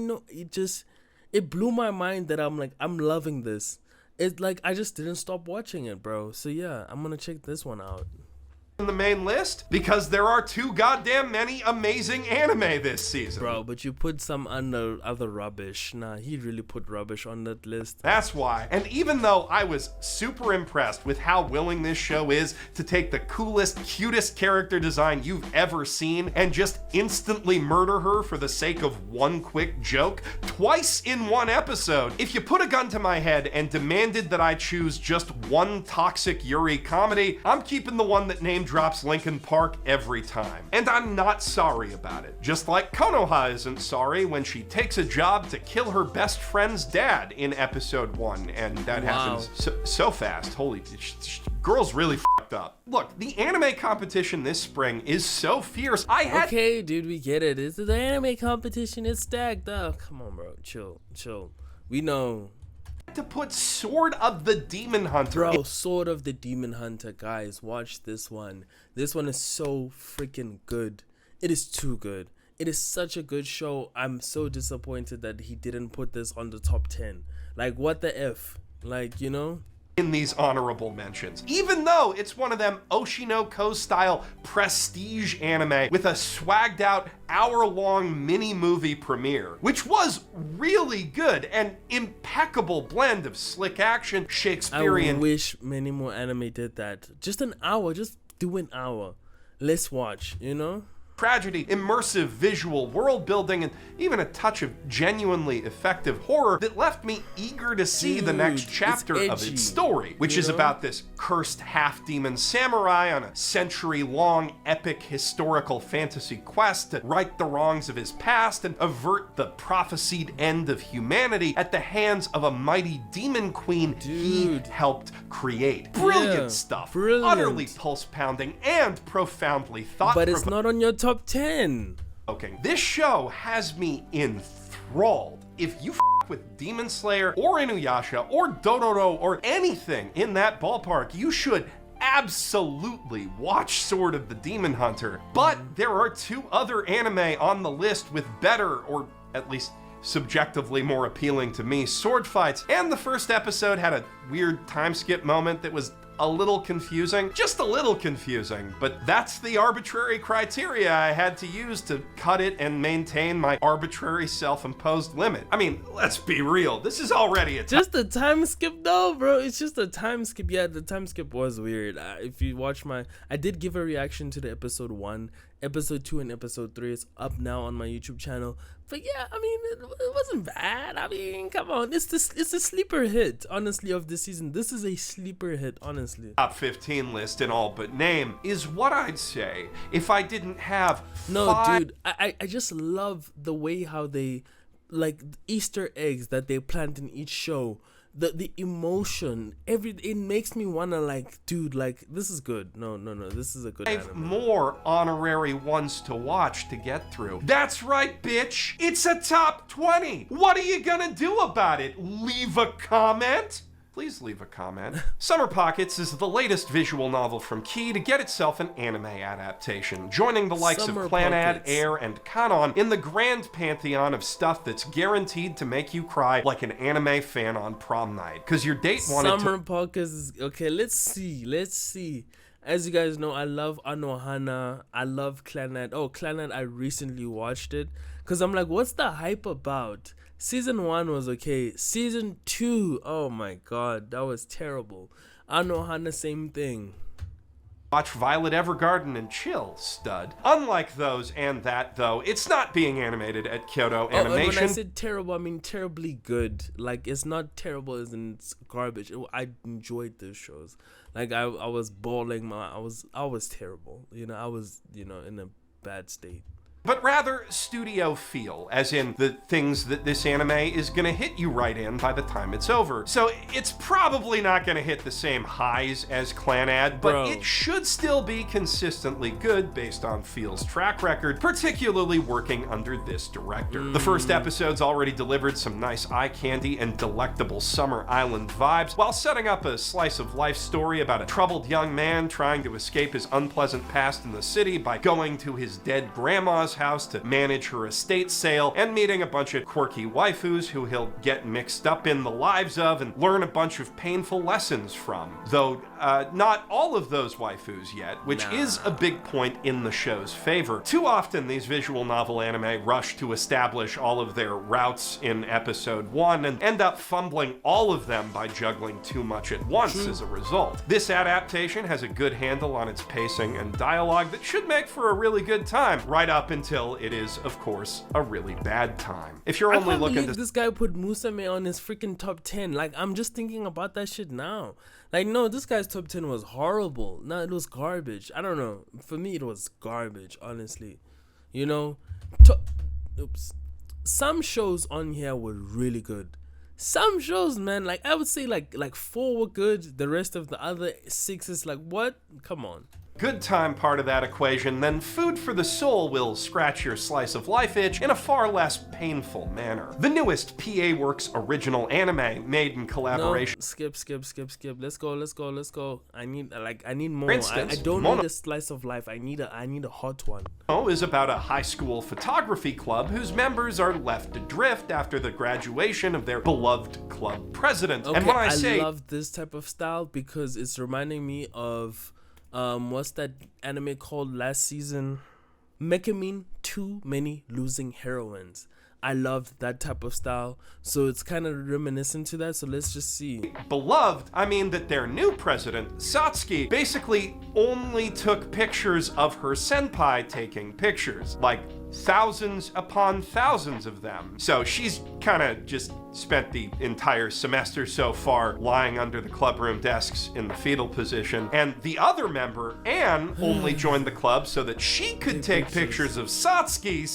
know. It blew my mind that I'm loving this. It's like I just didn't stop watching it, bro. So yeah, I'm gonna check this one out. in the main list? Because there are too goddamn many amazing anime this season. Bro, but you put some other rubbish. Nah, he really put rubbish on that list. That's why. And even though I was super impressed with how willing this show is to take the coolest, cutest character design you've ever seen and just instantly murder her for the sake of one quick joke, twice in one episode, if you put a gun to my head and demanded that I choose just one toxic Yuri comedy, I'm keeping the one that name drops Linkin Park every time. And I'm not sorry about it. Just like Konoha isn't sorry when she takes a job to kill her best friend's dad in episode 1, and that happens so fast. Holy, girl's really fucked up. Look, the anime competition this spring is so fierce. Okay, dude, we get it. It's the anime competition. It's stacked up. Come on, bro. Chill. We know. To put Sword of the Demon Hunter. Bro, Sword of the Demon Hunter, guys, watch this one. This one is so freaking good. It is too good. It is such a good show. I'm so disappointed that he didn't put this on the top 10. Like, what the F? Like, you know? In these honorable mentions, even though it's one of them Oshinoko style prestige anime with a swagged out hour-long mini movie premiere, which was really good, an impeccable blend of slick action, Shakespearean. I wish many more anime did that. Just an hour, just do an hour. Let's watch, you know? Tragedy, immersive visual world building, and even a touch of genuinely effective horror that left me eager to see the next chapter of its story, which is about this cursed half-demon samurai on a century-long epic historical fantasy quest to right the wrongs of his past and avert the prophesied end of humanity at the hands of a mighty demon queen he helped create. Brilliant stuff. Brilliant. Utterly pulse-pounding and profoundly thought-provoking. But it's not on your top 10. Okay, this show has me enthralled. If you with Demon Slayer or Inuyasha or Dororo or anything in that ballpark, you should absolutely watch Sword of the Demon Hunter. But there are two other anime on the list with better, or at least subjectively more appealing to me, sword fights, and the first episode had a weird time skip moment that was a little confusing, just a little confusing, but that's the arbitrary criteria I had to use to cut it and maintain my arbitrary self-imposed limit. I mean, let's be real, this is already a Just a time skip though, bro. It's just a time skip. Yeah, the time skip was weird. If you watch I did give a reaction to the episode 1, episode 2, and episode 3 is up now on my YouTube channel. But yeah, I mean, it wasn't bad. I mean, come on, it's a sleeper hit, honestly, of this season. This is a sleeper hit, honestly. Top 15 list in all but name is what I'd say if I didn't have dude, I just love the way how they, like, Easter eggs that they plant in each show. The emotion, it makes me wanna, like, dude, like, this is good. No, this is a good anime. more honorary ones to watch to get through. That's right, bitch. It's a top 20. What are you gonna do about it? Leave a comment? Please leave a comment. Summer Pockets is the latest visual novel from Key to get itself an anime adaptation, joining the likes Summer of Clanad, Pockets. Air, and Kanon in the grand pantheon of stuff that's guaranteed to make you cry like an anime fan on prom night. Because your date wanted Summer Pockets is okay. Let's see. As you guys know, I love Anohana. I love Clanad. Oh, Clanad, I recently watched it because I'm like, what's the hype about? Season 1 was okay. Season 2, oh my god, that was terrible. Anohana, same thing. Watch Violet Evergarden and chill, stud. Unlike those and that, though, it's not being animated at Kyoto Animation. When I said terrible, I mean terribly good. Like, it's not terrible as in it's garbage. I enjoyed those shows. Like, I was bawling. I was terrible. I was, in a bad state. But rather studio feel, as in the things that this anime is gonna hit you right in by the time it's over. So it's probably not gonna hit the same highs as Clanad, but it should still be consistently good based on Feel's track record, particularly working under this director. The first episode's already delivered some nice eye candy and delectable summer island vibes, while setting up a slice of life story about a troubled young man trying to escape his unpleasant past in the city by going to his dead grandma's house to manage her estate sale and meeting a bunch of quirky waifus who he'll get mixed up in the lives of and learn a bunch of painful lessons from. Though not all of those waifus yet, which is a big point in the show's favor. Too often these visual novel anime rush to establish all of their routes in episode 1 and end up fumbling all of them by juggling too much at once as a result. This adaptation has a good handle on its pacing and dialogue that should make for a really good time, right up until it is, of course, a really bad time. If you're only looking to... This guy put Musume on his freaking top 10. Like, I'm just thinking about that shit now. Like, no, this guy's top 10 was horrible. No, it was garbage. I don't know. For me, it was garbage, honestly. Some shows on here were really good. Some shows, man, like, I would say like 4 were good. The rest of the other 6 is like, what? Come on. Good time part of that equation, then Food for the Soul will scratch your slice of life itch in a far less painful manner. The newest PA Works original anime made in collaboration. No, skip. Let's go. I need more. For instance, I don't need a slice of life. I need a hot one. Is about a high school photography club whose members are left adrift after the graduation of their beloved club president. Okay, and when I love this type of style because it's reminding me of what's that anime called last season? Mekamine, Too Many Losing Heroines. I loved that type of style, so it's kind of reminiscent to that, so let's just see. Beloved, I mean that their new president, Satsuki, basically only took pictures of her senpai taking pictures, like thousands upon thousands of them. So she's kind of just spent the entire semester so far lying under the clubroom desks in the fetal position, and the other member, Anne, only joined the club so that she could take pictures of Satsuki,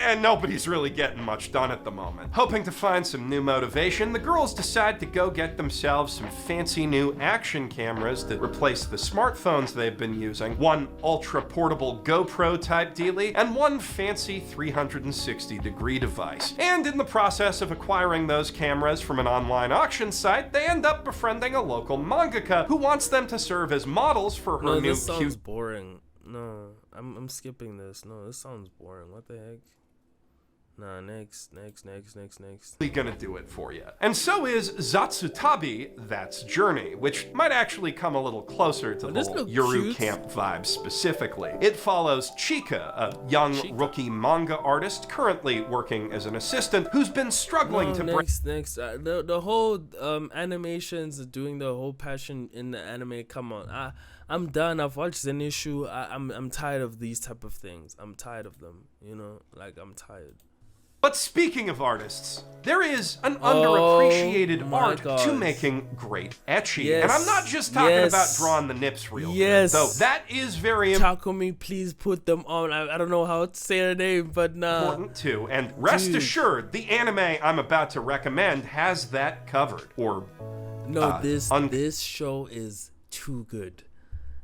and nobody's really getting much done at the moment. Hoping to find some new motivation, the girls decide to go get themselves some fancy new action cameras to replace the smartphones they've been using, one ultra-portable GoPro type dealie, and one fancy 360-degree device. And in the process of acquiring those cameras from an online auction site, they end up befriending a local mangaka who wants them to serve as models for her new this sounds boring. No, I'm skipping this. No, this sounds boring. What the heck? Nah, next. Gonna do it for you. And so is Zatsutabi, That's Journey, which might actually come a little closer to the whole Yuru Camp vibe specifically. It follows Chika, a young rookie manga artist currently working as an assistant who's been struggling to break... Next. The whole animations, doing the whole passion in the anime, come on. I'm done. I've watched an issue. I'm tired of these type of things. I'm tired of them, I'm tired. But speaking of artists, there is an underappreciated art to making great ecchi. Yes. And I'm not just talking about drawing the nips real good, though that is very Takumi, please put them on. I don't know how to say their name, but important too. And rest assured, the anime I'm about to recommend has that covered. This show is too good.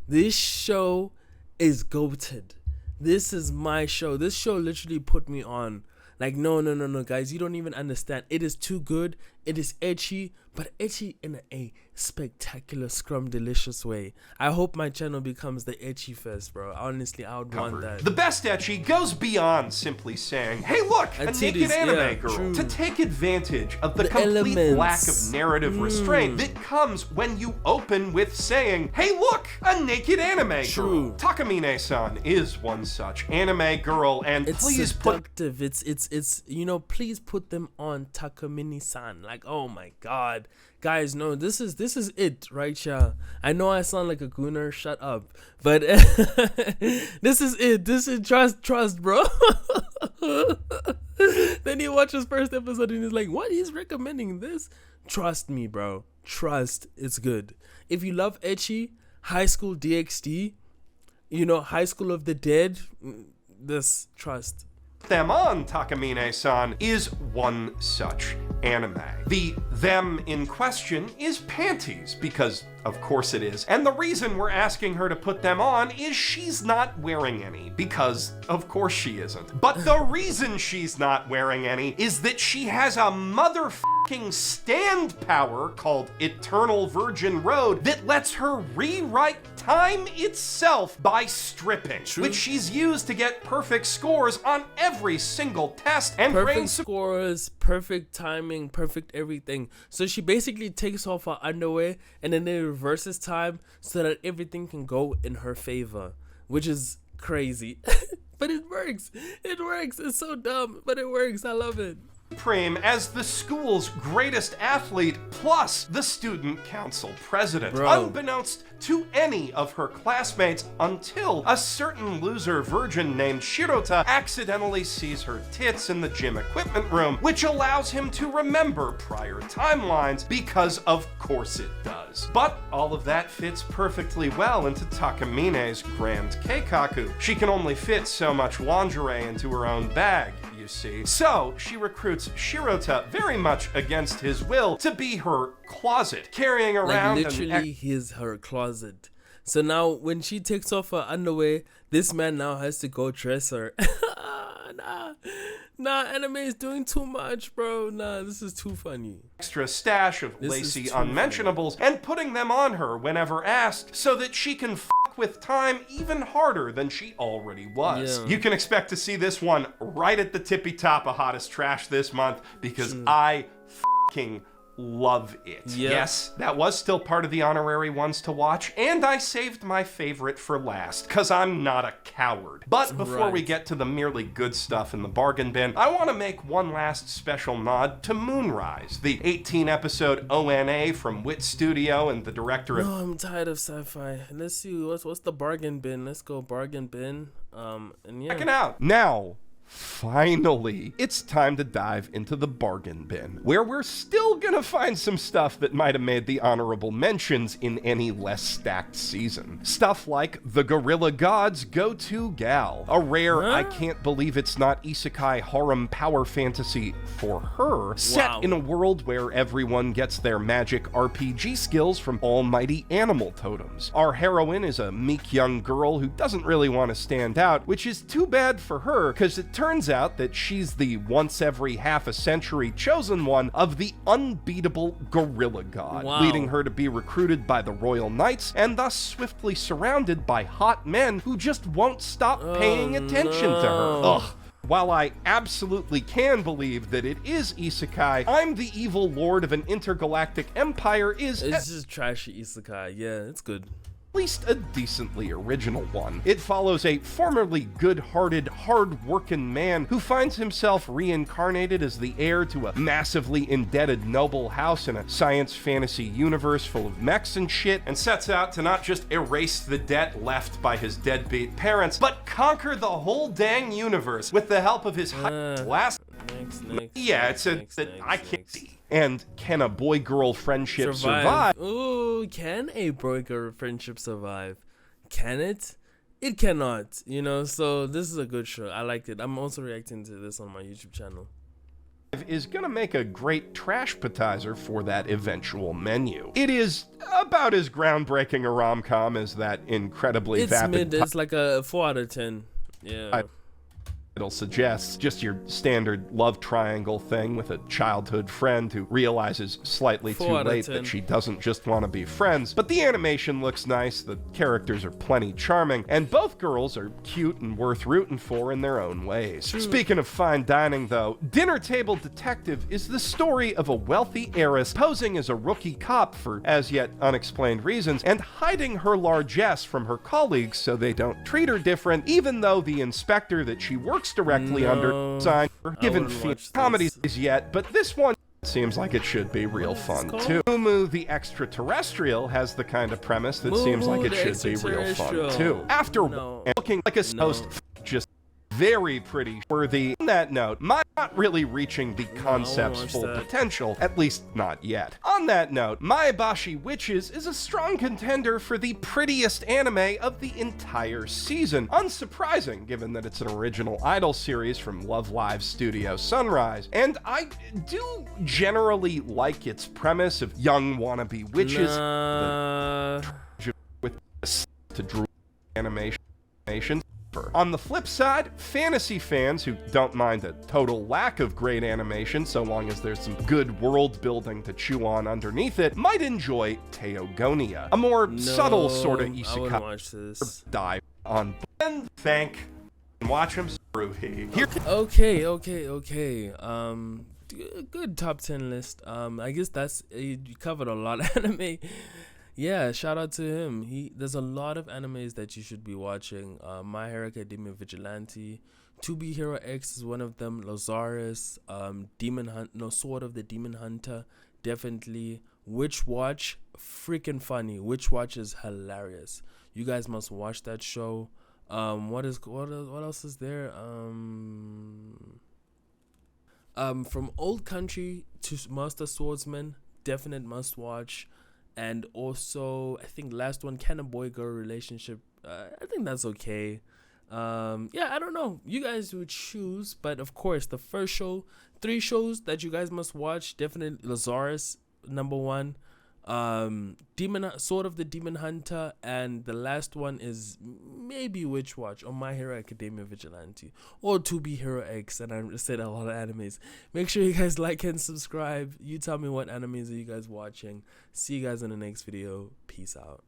This show is goated. This is my show. This show literally put me on. Like, no, guys, you don't even understand. It is too good. It is ecchi, but ecchi in a spectacular, delicious way. I hope my channel becomes the ecchi fest, bro. Honestly, I would want that. The best ecchi goes beyond simply saying, hey, look, a naked anime girl. True. To take advantage of the complete lack of narrative restraint that comes when you open with saying, hey, look, a naked anime girl. Takamine-san is one such anime girl, and it's please seductive. It's please put them on Takamine-san. Like, oh my god, guys, no, this is it right, yeah. I know I sound like a gooner, shut up, but this is it. This is trust, bro. Then he watches first episode and he's like, what? He's recommending this? Trust me, bro. Trust. It's good. If you love ecchi, High School DxD, you know, High School of the Dead, this, trust. Them on Takamine-san is one such anime. The them in question is panties, because of course it is. And the reason we're asking her to put them on is she's not wearing any, because of course she isn't. But the reason she's not wearing any is that she has a motherfucking stand power called Eternal Virgin Road that lets her rewrite time itself by stripping, which she's used to get perfect scores on every single test and perfect scores, perfect timing, perfect everything. So she basically takes off her underwear and then it reverses time so that everything can go in her favor, which is crazy. But it works. It works. It's so dumb, but it works. I love it. Supreme as the school's greatest athlete, plus the student council president, unbeknownst to any of her classmates until a certain loser virgin named Shirota accidentally sees her tits in the gym equipment room, which allows him to remember prior timelines, because of course it does. But all of that fits perfectly well into Takamine's grand keikaku. She can only fit so much lingerie into her own bag, you see. So she recruits Shirota very much against his will to be her closet, carrying around like literally her closet. So now when she takes off her underwear, this man now has to go dress her. Nah, anime is doing too much, bro. Nah, this is too funny. Extra stash of lacy unmentionables and putting them on her whenever asked so that she can fuck with time even harder than she already was. Yeah. You can expect to see this one right at the tippy top of hottest trash this month, because I fucking love it. Yep. Yes, that was still part of the honorary ones to watch, and I saved my favorite for last, because I'm not a coward. But before we get to the merely good stuff in the bargain bin, I want to make one last special nod to Moonrise, the 18-episode ONA from Wit Studio and the director of... No, I'm tired of sci-fi. Let's see, what's the bargain bin? Let's go bargain bin. And yeah. Checking out. Now, finally, it's time to dive into the bargain bin, where we're still gonna find some stuff that might have made the honorable mentions in any less stacked season. Stuff like the Gorilla God's Go-To Gal, a rare I can't believe it's not isekai harem power fantasy for her, set in a world where everyone gets their magic RPG skills from almighty animal totems. Our heroine is a meek young girl who doesn't really want to stand out, which is too bad for her, because it turns out that she's the once every half a century chosen one of the unbeatable Gorilla God, leading her to be recruited by the Royal Knights and thus swiftly surrounded by hot men who just won't stop paying attention to her. Ugh. While I absolutely can believe that it is isekai, I'm the evil lord of an intergalactic empire is... It's just trashy isekai. Yeah, it's good. At least a decently original one. It follows a formerly good-hearted, hard-working man who finds himself reincarnated as the heir to a massively indebted noble house in a science fantasy universe full of mechs and shit, and sets out to not just erase the debt left by his deadbeat parents, but conquer the whole dang universe with the help of his last... I can't see. And can a boy-girl friendship survive? Ooh, can a boy-girl friendship survive? Can it? It cannot, you know, so this is a good show. I liked it. I'm also reacting to this on my YouTube channel. Is gonna make a great trash appetizer for that eventual menu. It is about as groundbreaking a rom-com as that incredibly vapid... It's like a 4 out of 10. Yeah. It'll suggest just your standard love triangle thing with a childhood friend who realizes slightly too late that she doesn't just want to be friends. But the animation looks nice, the characters are plenty charming, and both girls are cute and worth rooting for in their own ways. Speaking of fine dining though, Dinner Table Detective is the story of a wealthy heiress posing as a rookie cop for as yet unexplained reasons and hiding her largesse from her colleagues so they don't treat her different, even though the inspector that she works directly under signed for given comedies yet, but this one seems like it should be real fun too. Mumu the Extraterrestrial has the kind of premise that seems like it should be real fun too. After looking like a host, just very pretty worthy. On that note, my not really reaching the concept's full potential, at least not yet. On that note, Maebashi Witches is a strong contender for the prettiest anime of the entire season. Unsurprising, given that it's an original idol series from Love Live Studio Sunrise. And I do generally like its premise of young wannabe witches with to draw animation. On the flip side, fantasy fans who don't mind a total lack of great animation so long as there's some good world building to chew on underneath it might enjoy Theogonia, a more subtle sort of isekai dive on and thank and watch him through here. Okay. Good top 10 list. I guess that's you covered a lot of anime. Yeah, shout out to him. There's a lot of animes that you should be watching. My Hero Academia Vigilante, To Be Hero X is one of them. Lazarus, Sword of the Demon Hunter, definitely. Witch Watch, freaking funny. Witch Watch is hilarious. You guys must watch that show. What else is there? From Old Country to Master Swordsman, definite must watch. And also, I think last one, Can a Boy Girl Relationship. I think that's okay. Yeah, I don't know. You guys would choose. But of course, the first show, 3 shows that you guys must watch. Definitely Lazarus, number 1. Sword of the Demon Hunter. And the last one is maybe Witch Watch or My Hero Academia Vigilante. Or To Be Hero X. And I said a lot of animes. Make sure you guys like and subscribe. You tell me what animes are you guys watching. See you guys in the next video. Peace out.